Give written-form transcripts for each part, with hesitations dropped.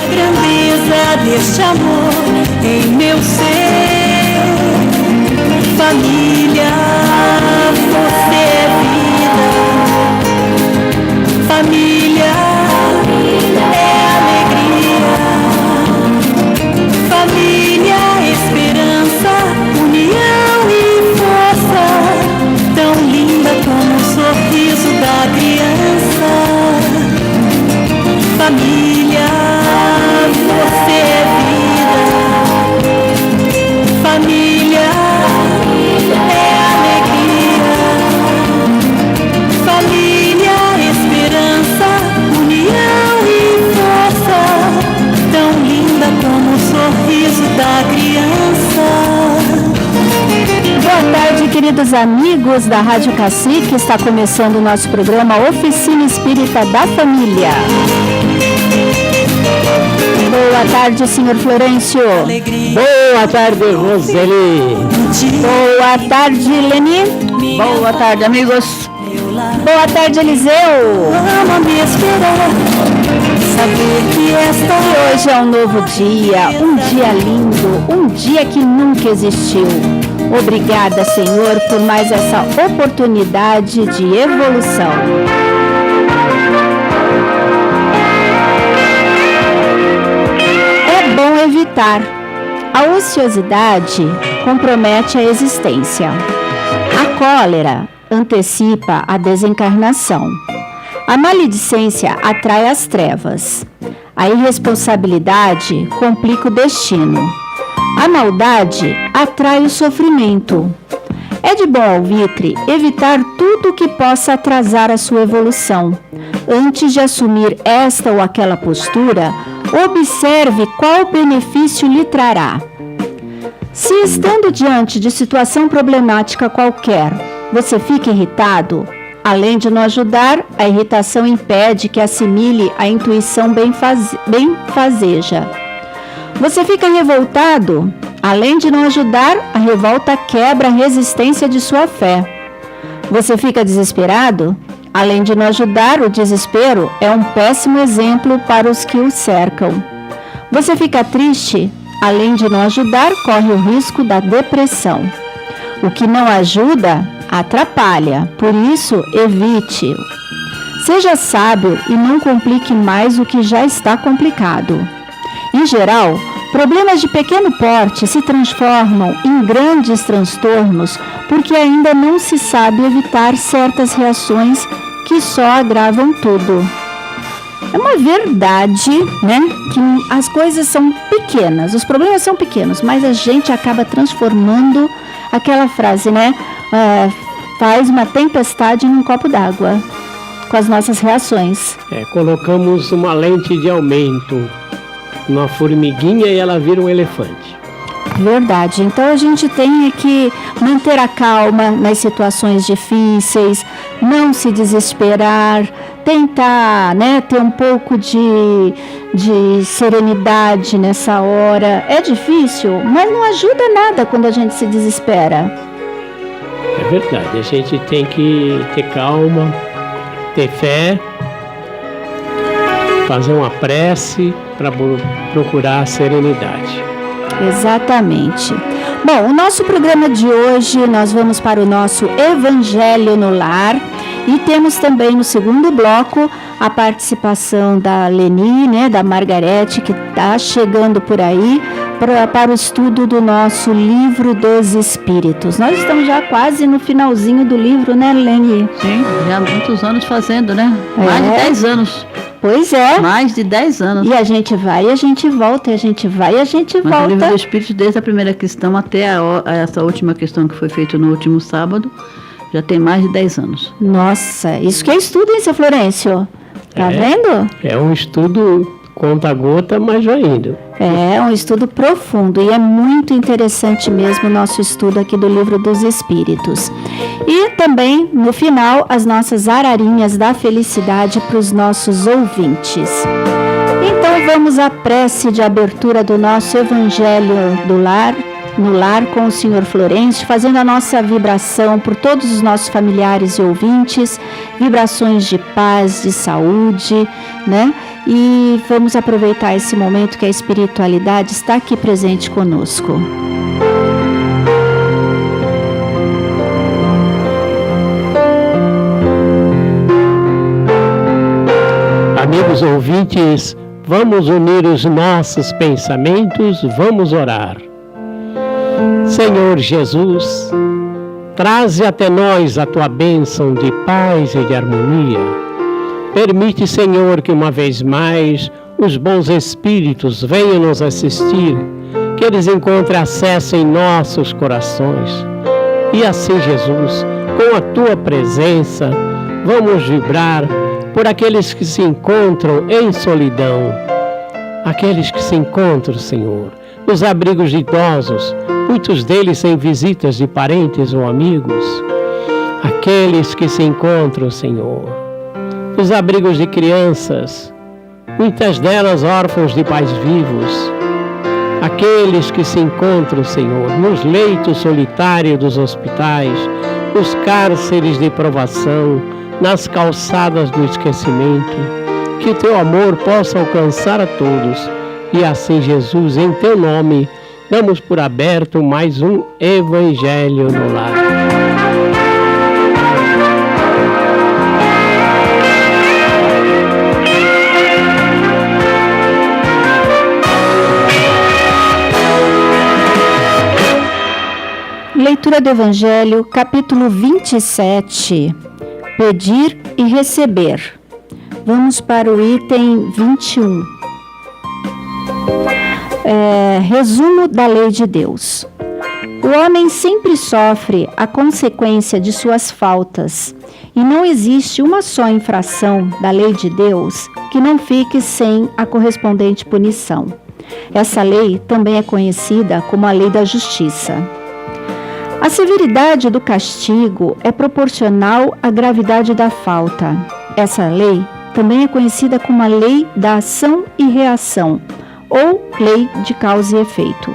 Grandeza deste amor em meu ser. Família, você é vida. Família é alegria. Família, esperança, união e força. Tão linda como o sorriso da criança. Família, você é vida. Família é alegria. Família, esperança, união e força. Tão linda como o sorriso da criança. Boa tarde, queridos amigos da Rádio Cacique. Está começando o nosso programa Oficina Espírita da Família. Boa tarde, senhor Florencio. Boa tarde, Roseli. Boa tarde, Leni. Boa tarde, amigos. Boa tarde, Eliseu. Ama me esperar, saber que esta E hoje é um novo dia, um dia lindo, um dia que nunca existiu. Obrigada, Senhor, por mais essa oportunidade de evolução. É bom evitar. A ociosidade compromete a existência. A cólera antecipa a desencarnação. A maledicência atrai as trevas. A irresponsabilidade complica o destino. A maldade atrai o sofrimento. É de bom alvitre evitar tudo que possa atrasar a sua evolução. Antes de assumir esta ou aquela postura, observe qual benefício lhe trará. Se estando diante de situação problemática qualquer, você fica irritado, além de não ajudar, a irritação impede que assimile a intuição benfazeja. Você fica revoltado, além de não ajudar, a revolta quebra a resistência de sua fé. Você fica desesperado, além de não ajudar, o desespero é um péssimo exemplo para os que o cercam. Você fica triste, além de não ajudar, corre o risco da depressão. O que não ajuda, atrapalha, por isso evite-o. Seja sábio e não complique mais o que já está complicado. Em geral, problemas de pequeno porte se transformam em grandes transtornos porque ainda não se sabe evitar certas reações que só agravam tudo. É uma verdade, né, que as coisas são pequenas, os problemas são pequenos, mas a gente acaba transformando aquela frase, né, faz uma tempestade num copo d'água, com as nossas reações. Colocamos uma lente de aumento numa formiguinha e ela vira um elefante. Verdade. Então a gente tem que manter a calma nas situações difíceis, não se desesperar, tentar, né, ter um pouco de serenidade nessa hora. É difícil, mas não ajuda nada quando a gente se desespera. É verdade, a gente tem que ter calma, ter fé, fazer uma prece para procurar a serenidade. Exatamente. Bom, o nosso programa de hoje, nós vamos para o nosso Evangelho no Lar e temos também no segundo bloco a participação da Leni, né, da Margarete, que está chegando por aí para o estudo do nosso Livro dos Espíritos. Nós estamos já quase no finalzinho do livro, né, Leni? Sim, já há muitos anos fazendo, né? Mais de 10 anos. Pois é. Mais de 10 anos. E a gente vai, a gente volta, e a gente vai, e a gente volta. Mas o Livro dos Espíritos, desde a primeira questão até essa última questão que foi feita no último sábado, já tem mais de 10 anos. Nossa, isso que é estudo, hein, seu Florencio? Tá vendo? É um estudo conta-gota, mas já indo. É um estudo profundo e é muito interessante mesmo o nosso estudo aqui do Livro dos Espíritos. E também, no final, as nossas ararinhas da felicidade para os nossos ouvintes. Então vamos à prece de abertura do nosso Evangelho no Lar com o Senhor Florencio, fazendo a nossa vibração por todos os nossos familiares e ouvintes, vibrações de paz, de saúde, né? e vamos aproveitar esse momento que a espiritualidade está aqui presente conosco. Amigos ouvintes, vamos unir os nossos pensamentos, vamos orar. Senhor Jesus, traze até nós a tua bênção de paz e de harmonia. Permite, Senhor, que uma vez mais os bons espíritos venham nos assistir, que eles encontrem acesso em nossos corações. E assim, Jesus, com a tua presença, vamos vibrar por aqueles que se encontram em solidão, aqueles que se encontram, Senhor, nos abrigos de idosos, muitos deles sem visitas de parentes ou amigos, aqueles que se encontram, Senhor, nos abrigos de crianças, muitas delas órfãos de pais vivos, aqueles que se encontram, Senhor, nos leitos solitários dos hospitais, nos cárceres de provação, nas calçadas do esquecimento, que o teu amor possa alcançar a todos. E assim, Jesus, em teu nome, damos por aberto mais um Evangelho no Lar. Leitura do Evangelho, capítulo 27. Pedir e receber. Vamos para o item 21. Resumo da lei de Deus. O homem sempre sofre a consequência de suas faltas, e não existe uma só infração da lei de Deus que não fique sem a correspondente punição. Essa lei também é conhecida como a lei da justiça. A severidade do castigo é proporcional à gravidade da falta. Essa lei também é conhecida como a lei da ação e reação, ou lei de causa e efeito.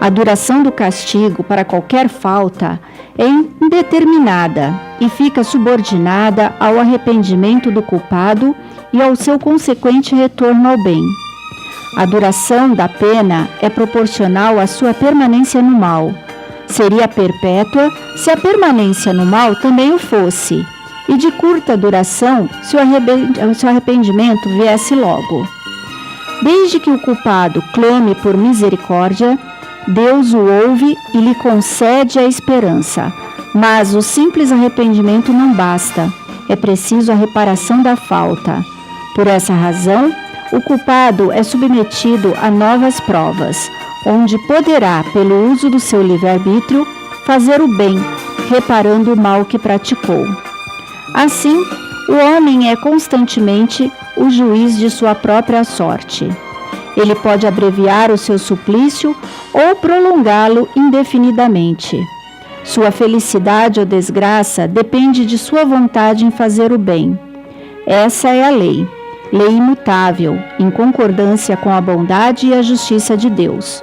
A duração do castigo para qualquer falta é indeterminada e fica subordinada ao arrependimento do culpado e ao seu consequente retorno ao bem. A duração da pena é proporcional à sua permanência no mal. Seria perpétua se a permanência no mal também o fosse, e de curta duração se o arrependimento viesse logo. Desde que o culpado clame por misericórdia, Deus o ouve e lhe concede a esperança, mas o simples arrependimento não basta, é preciso a reparação da falta. Por essa razão, o culpado é submetido a novas provas, onde poderá, pelo uso do seu livre-arbítrio, fazer o bem, reparando o mal que praticou. Assim, o homem é constantemente o juiz de sua própria sorte. Ele pode abreviar o seu suplício ou prolongá-lo indefinidamente. Sua felicidade ou desgraça depende de sua vontade em fazer o bem. Essa é a lei imutável, em concordância com a bondade e a justiça de Deus.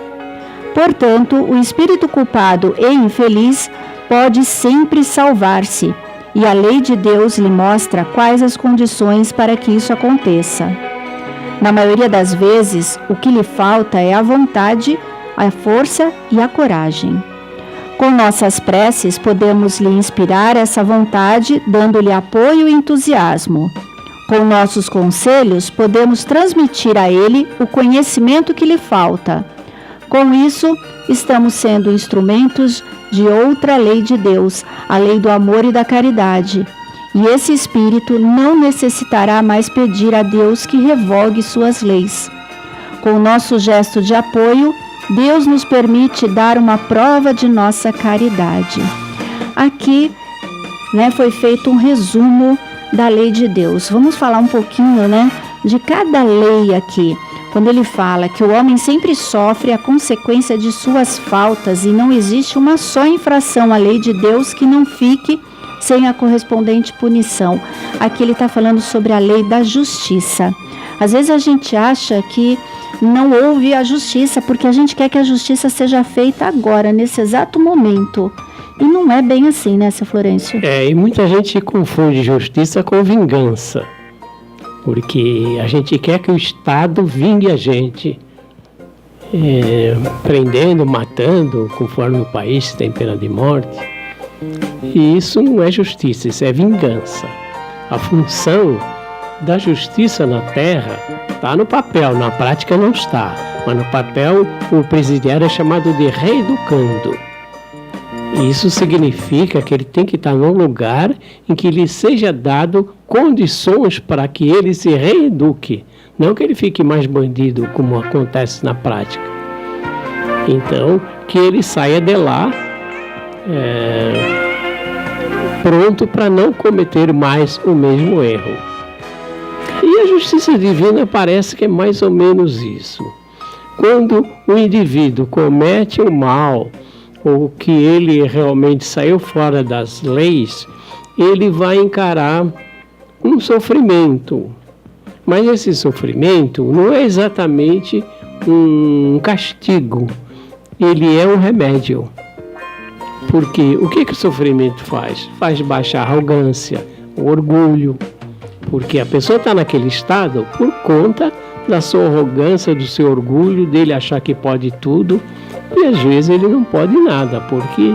Portanto, o espírito culpado e infeliz pode sempre salvar-se, e a lei de Deus lhe mostra quais as condições para que isso aconteça. Na maioria das vezes, o que lhe falta é a vontade, a força e a coragem. Com nossas preces, podemos lhe inspirar essa vontade, dando-lhe apoio e entusiasmo. Com nossos conselhos, podemos transmitir a ele o conhecimento que lhe falta. Com isso, estamos sendo instrumentos de outra lei de Deus, a lei do amor e da caridade. E esse espírito não necessitará mais pedir a Deus que revogue suas leis. Com o nosso gesto de apoio, Deus nos permite dar uma prova de nossa caridade. Aqui, foi feito um resumo da lei de Deus. Vamos falar um pouquinho, de cada lei aqui. Quando ele fala que o homem sempre sofre a consequência de suas faltas e não existe uma só infração à lei de Deus que não fique sem a correspondente punição. Aqui ele está falando sobre a lei da justiça. Às vezes a gente acha que não houve a justiça porque a gente quer que a justiça seja feita agora, nesse exato momento. E não é bem assim, né, seu Florencio? E muita gente confunde justiça com vingança. porque a gente quer que o Estado vingue a gente, prendendo, matando, conforme o país tem pena de morte. E isso não é justiça, isso é vingança. A função da justiça na terra está no papel, na prática não está. Mas no papel o presidiário é chamado de reeducando. Isso significa que ele tem que estar num lugar em que lhe seja dado condições para que ele se reeduque, não que ele fique mais bandido, como acontece na prática. Então, que ele saia de lá pronto para não cometer mais o mesmo erro. E a justiça divina parece que é mais ou menos isso. Quando o indivíduo comete o mal, ou que ele realmente saiu fora das leis, ele vai encarar um sofrimento. Mas esse sofrimento não é exatamente um castigo, ele é um remédio. Porque o que o sofrimento faz? Faz baixar a arrogância, o orgulho. Porque a pessoa está naquele estado por conta da sua arrogância, do seu orgulho, dele achar que pode tudo. E às vezes ele não pode nada, porque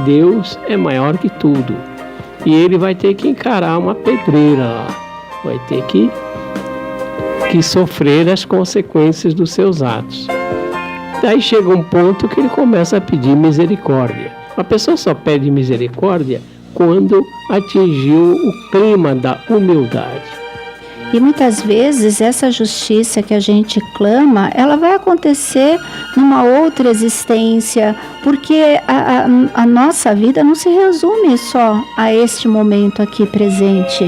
Deus é maior que tudo. E ele vai ter que encarar uma pedreira lá. Vai ter que sofrer as consequências dos seus atos. Daí chega um ponto que ele começa a pedir misericórdia. A pessoa só pede misericórdia quando atingiu o clima da humildade. E muitas vezes essa justiça que a gente clama, ela vai acontecer numa outra existência, porque a nossa vida não se resume só a este momento aqui presente.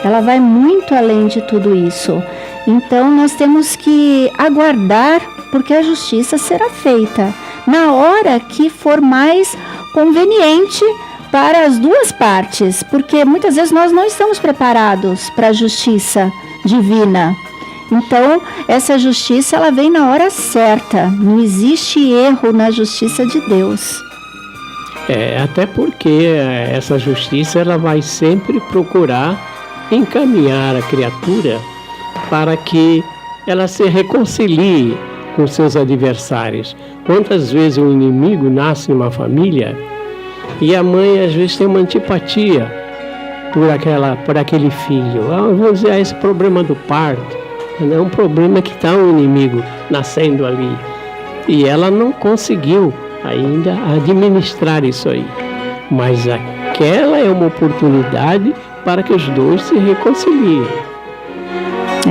Ela vai muito além de tudo isso. Então nós temos que aguardar, porque a justiça será feita na hora que for mais conveniente para as duas partes, porque muitas vezes nós não estamos preparados para a justiça divina. Então, essa justiça ela vem na hora certa. Não existe erro na justiça de Deus. Até porque essa justiça ela vai sempre procurar encaminhar a criatura para que ela se reconcilie com seus adversários. Quantas vezes um inimigo nasce numa família e a mãe às vezes tem uma antipatia por aquele filho. Vamos dizer, esse problema do parto é um problema que está um inimigo nascendo ali. E ela não conseguiu ainda administrar isso aí. Mas aquela é uma oportunidade para que os dois se reconciliem.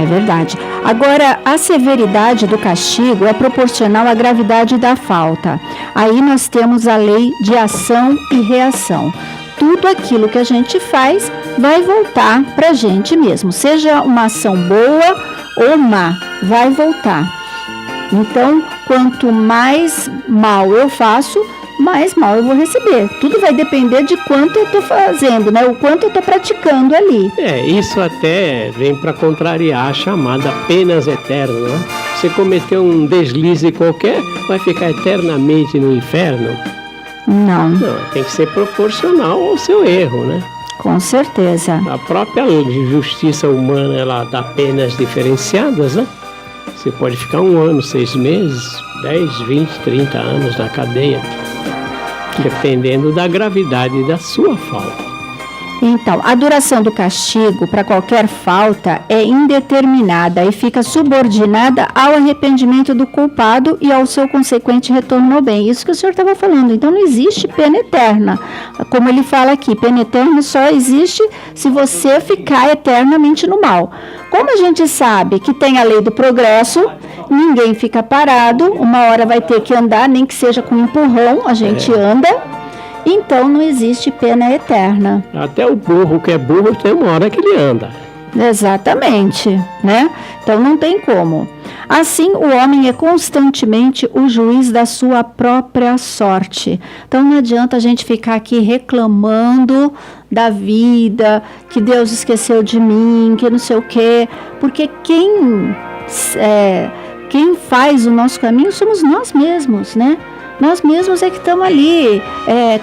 É verdade. Agora, a severidade do castigo é proporcional à gravidade da falta. Aí nós temos a lei de ação e reação. Tudo aquilo que a gente faz vai voltar para a gente mesmo. Seja uma ação boa ou má, vai voltar. Então, quanto mais mal eu faço, mais mal eu vou receber. Tudo vai depender de quanto eu estou fazendo, né? O quanto eu estou praticando ali. Isso até vem para contrariar a chamada penas eternas, né? Você cometeu um deslize qualquer, vai ficar eternamente no inferno? Não, tem que ser proporcional ao seu erro, né? Com certeza. A própria justiça humana, ela dá penas diferenciadas, né? Você pode ficar 1 ano, 6 meses, 10, 20, 30 anos na cadeia, dependendo da gravidade da sua falta. Então, a duração do castigo para qualquer falta é indeterminada e fica subordinada ao arrependimento do culpado e ao seu consequente retorno ao bem. Isso que o senhor estava falando. Então, não existe pena eterna. Como ele fala aqui, pena eterna só existe se você ficar eternamente no mal. Como a gente sabe que tem a lei do progresso, ninguém fica parado, uma hora vai ter que andar, nem que seja com um empurrão, a gente anda. Então não existe pena eterna. Até o burro que é burro tem uma hora que ele anda. Exatamente, né? Então não tem como. Assim, o homem é constantemente o juiz da sua própria sorte. Então não adianta a gente ficar aqui reclamando da vida, que Deus esqueceu de mim, que não sei o quê, porque quem faz o nosso caminho somos nós mesmos, né? Nós mesmos é que estamos ali,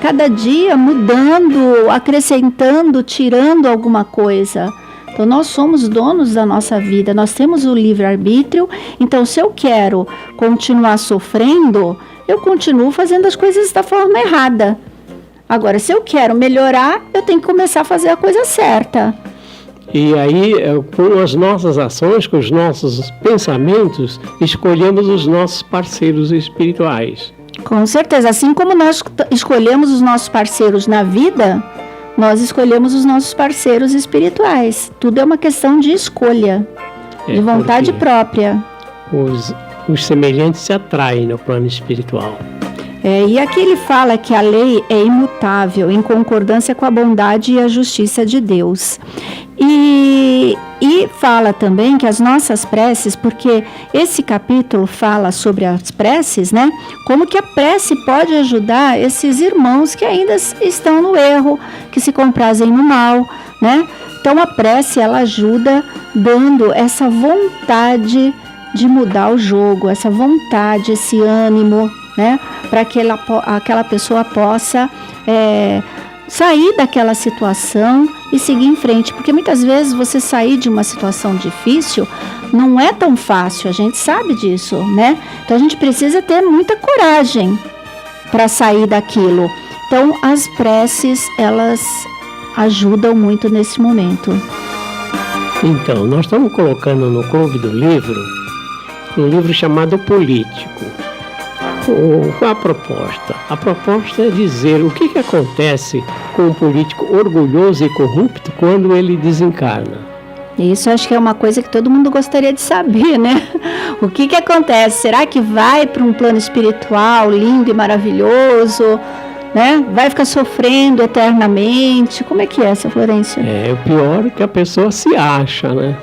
cada dia mudando, acrescentando, tirando alguma coisa. Então, nós somos donos da nossa vida, nós temos o livre-arbítrio. Então, se eu quero continuar sofrendo, eu continuo fazendo as coisas da forma errada. Agora, se eu quero melhorar, eu tenho que começar a fazer a coisa certa. E aí, com as nossas ações, com os nossos pensamentos, escolhemos os nossos parceiros espirituais. Com certeza, assim como nós escolhemos os nossos parceiros na vida, nós escolhemos os nossos parceiros espirituais. Tudo é uma questão de escolha, de vontade própria. Os semelhantes se atraem no plano espiritual. E aqui ele fala que a lei é imutável, em concordância com a bondade e a justiça de Deus. E fala também que as nossas preces, porque esse capítulo fala sobre as preces, né? Como que a prece pode ajudar esses irmãos que ainda estão no erro, que se comprazem no mal, né? Então a prece, ela ajuda dando essa vontade de mudar o jogo, essa vontade, esse ânimo, né? Para que aquela pessoa possa sair daquela situação e seguir em frente. Porque muitas vezes você sair de uma situação difícil não é tão fácil, a gente sabe disso, né? Então a gente precisa ter muita coragem para sair daquilo. Então as preces, elas ajudam muito nesse momento. Então, nós estamos colocando no Clube do Livro um livro chamado Político. Qual a proposta? A proposta é dizer o que acontece com um político orgulhoso e corrupto quando ele desencarna. Isso acho que é uma coisa que todo mundo gostaria de saber, né? O que acontece? Será que vai para um plano espiritual lindo e maravilhoso, né? Vai ficar sofrendo eternamente? Como é que é, seu Florencio? O pior é que a pessoa se acha, né?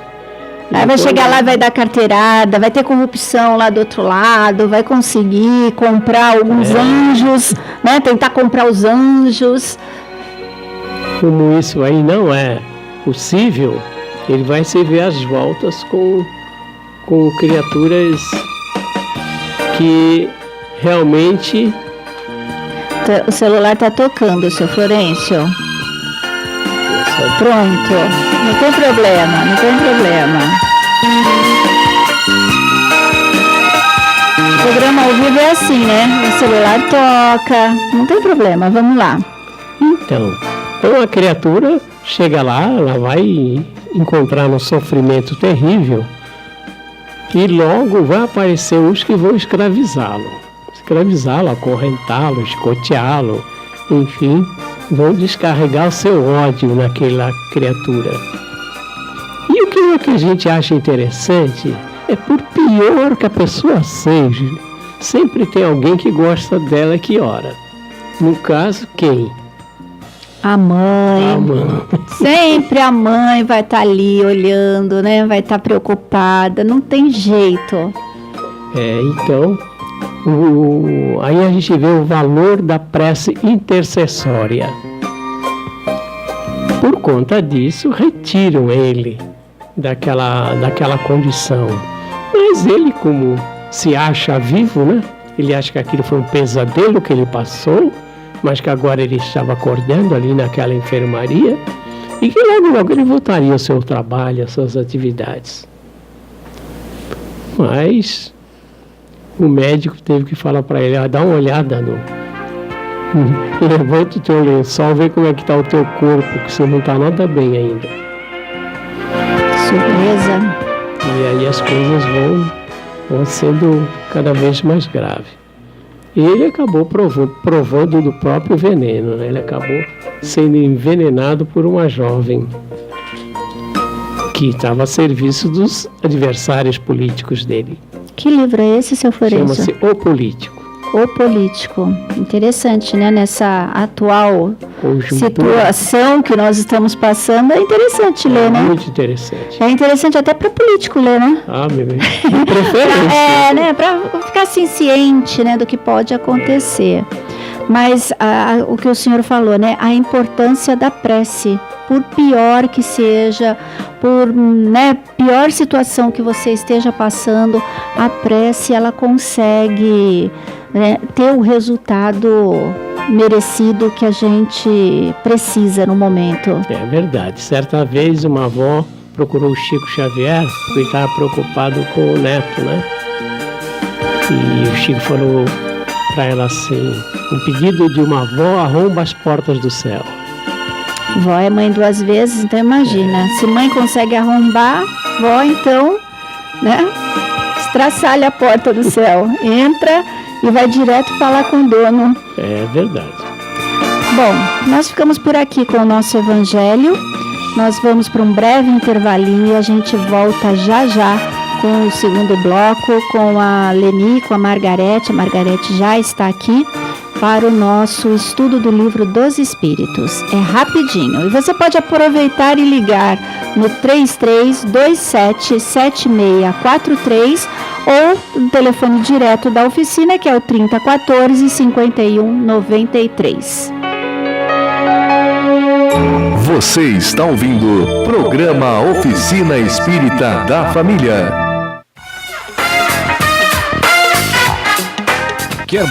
Aí vai chegar lá e vai dar carteirada, vai ter corrupção lá do outro lado, vai conseguir comprar alguns anjos, né? Tentar comprar os anjos. Como isso aí não é possível, ele vai se ver às voltas com criaturas que realmente... O celular está tocando, seu Florencio. Pronto, não tem problema, não tem problema. O programa ao vivo é assim, né? O celular toca, não tem problema, vamos lá. Então a criatura chega lá, ela vai encontrar um sofrimento terrível e logo vai aparecer uns que vão escravizá-lo, acorrentá-lo, escoteá-lo, enfim, vão descarregar o seu ódio naquela criatura. E o que a gente acha interessante é, por pior que a pessoa seja, sempre tem alguém que gosta dela que ora. No caso, quem? A mãe. Sempre a mãe vai estar ali olhando, né? Vai estar preocupada, não tem jeito. Então, aí a gente vê o valor da prece intercessória. Por conta disso, retiram ele daquela condição. Mas ele, como se acha vivo, né? Ele acha que aquilo foi um pesadelo que ele passou, mas que agora ele estava acordando ali naquela enfermaria e que logo ele voltaria ao seu trabalho, às suas atividades. Mas o médico teve que falar para ele, dá uma olhada levanta o teu lençol, vê como é que está o teu corpo, que você não está nada bem ainda. Surpresa. E aí as coisas vão sendo cada vez mais graves. Ele acabou provando do próprio veneno, né? Ele acabou sendo envenenado por uma jovem que estava a serviço dos adversários políticos dele. Que livro é esse, seu Florencio? Chama-se O Político. O Político. Interessante, né? Nessa atual situação que nós estamos passando, é interessante ler, né? Muito interessante. É interessante até para político ler, né? De preferência. né? Para ficar assim, ciente, né, do que pode acontecer. Mas o que o senhor falou, né? A importância da prece. Por pior que seja, por pior situação que você esteja passando, a prece, ela consegue ter o resultado merecido que a gente precisa no momento. É verdade. Certa vez uma avó procurou o Chico Xavier porque ele estava preocupado com o neto, né? E o Chico falou para ela assim: um pedido de uma avó arromba as portas do céu. Vó é mãe 2 vezes, então imagina. Se mãe consegue arrombar, vó então, né? Estraçalha a porta do céu. Entra e vai direto falar com o dono. É verdade. Bom, nós ficamos por aqui com o nosso evangelho. Nós vamos para um breve intervalinho e a gente volta já já com o segundo bloco, com a Leni, com a Margarete. A Margarete já está aqui para o nosso estudo do Livro dos Espíritos. É rapidinho. E você pode aproveitar e ligar no 33277643 ou no telefone direto da oficina, que é o 3014-5193. Você está ouvindo o programa Oficina Espírita da Família. Quer mostrar